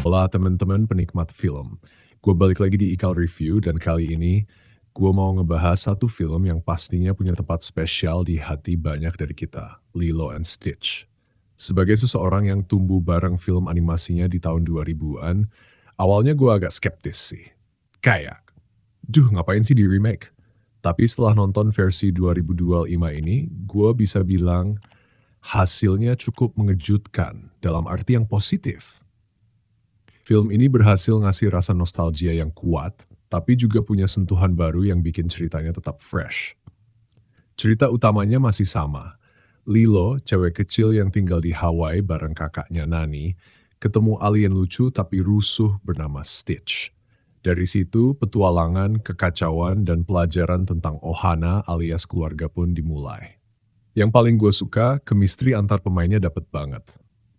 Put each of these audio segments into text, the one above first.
Hola teman-teman penikmat film. Gue balik lagi di Ikal Review dan kali ini gue mau ngebahas satu film yang pastinya punya tempat spesial di hati banyak dari kita, Lilo and Stitch. Sebagai seseorang yang tumbuh bareng film animasinya di tahun 2000-an, awalnya gue agak skeptis sih. Kayak, ngapain sih di remake? Tapi setelah nonton versi 2025 ini, gue bisa bilang hasilnya cukup mengejutkan dalam arti yang positif. Film ini berhasil ngasih rasa nostalgia yang kuat, tapi juga punya sentuhan baru yang bikin ceritanya tetap fresh. Cerita utamanya masih sama. Lilo, cewek kecil yang tinggal di Hawaii bareng kakaknya Nani, ketemu alien lucu tapi rusuh bernama Stitch. Dari situ, petualangan, kekacauan, dan pelajaran tentang Ohana alias keluarga pun dimulai. Yang paling gue suka, chemistry antar pemainnya dapet banget.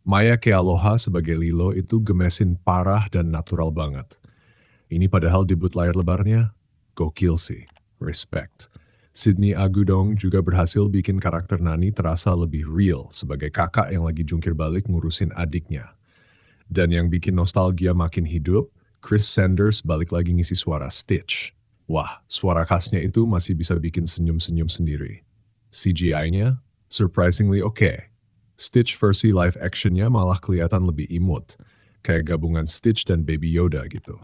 Maya Kealoha sebagai Lilo itu gemesin parah dan natural banget. Ini padahal debut layar lebarnya, gokil sih, respect. Sydney Agudong juga berhasil bikin karakter Nani terasa lebih real sebagai kakak yang lagi jungkir balik ngurusin adiknya. Dan yang bikin nostalgia makin hidup, Chris Sanders balik lagi ngisi suara Stitch. Wah, suara khasnya itu masih bisa bikin senyum-senyum sendiri. CGI-nya, surprisingly okay. Stitch versi live actionnya malah kelihatan lebih imut, kayak gabungan Stitch dan Baby Yoda gitu.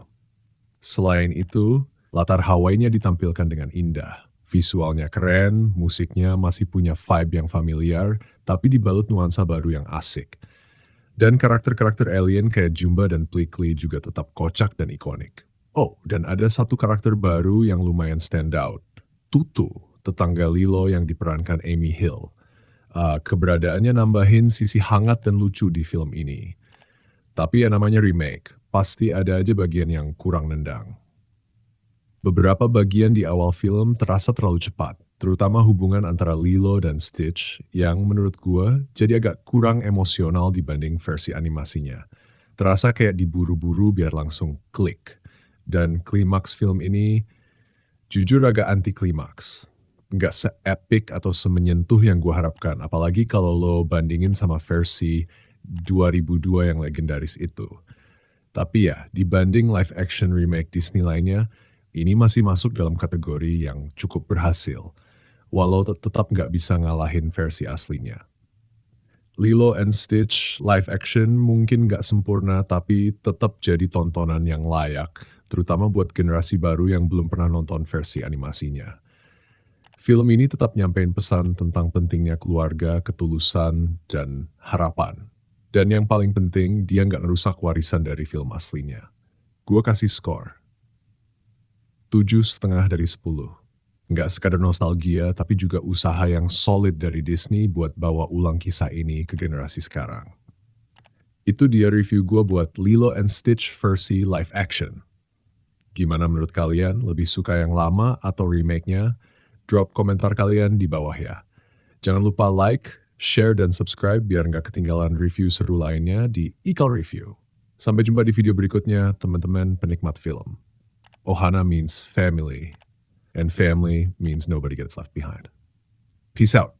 Selain itu, latar Hawaii-nya ditampilkan dengan indah. Visualnya keren, musiknya masih punya vibe yang familiar, tapi dibalut nuansa baru yang asik. Dan karakter-karakter alien kayak Jumba dan Plickly juga tetap kocak dan ikonik. Oh, dan ada satu karakter baru yang lumayan stand out. Tutu, tetangga Lilo yang diperankan Amy Hill. Keberadaannya nambahin sisi hangat dan lucu di film ini. Tapi ya namanya remake, pasti ada aja bagian yang kurang nendang. Beberapa bagian di awal film terasa terlalu cepat, terutama hubungan antara Lilo dan Stitch yang menurut gue jadi agak kurang emosional dibanding versi animasinya. Terasa kayak diburu-buru biar langsung klik. Dan klimaks film ini jujur agak anti klimaks. Nggak se-epic atau semenyentuh yang gue harapkan, apalagi kalau lo bandingin sama versi 2002 yang legendaris itu. Tapi ya, dibanding live action remake Disney lainnya, ini masih masuk dalam kategori yang cukup berhasil, walau tetap nggak bisa ngalahin versi aslinya. Lilo and Stitch live action mungkin nggak sempurna, tapi tetap jadi tontonan yang layak, terutama buat generasi baru yang belum pernah nonton versi animasinya. Film ini tetap nyampein pesan tentang pentingnya keluarga, ketulusan, dan harapan. Dan yang paling penting, dia nggak ngerusak warisan dari film aslinya. Gue kasih skor 7,5 dari 10. Nggak sekadar nostalgia, tapi juga usaha yang solid dari Disney buat bawa ulang kisah ini ke generasi sekarang. Itu dia review gue buat Lilo and Stitch versi live action. Gimana menurut kalian? Lebih suka yang lama atau remake-nya? Drop komentar kalian di bawah ya. Jangan lupa like, share, dan subscribe biar nggak ketinggalan review seru lainnya di Ikal Review. Sampai jumpa di video berikutnya, teman-teman penikmat film. Ohana means family, and family means nobody gets left behind. Peace out.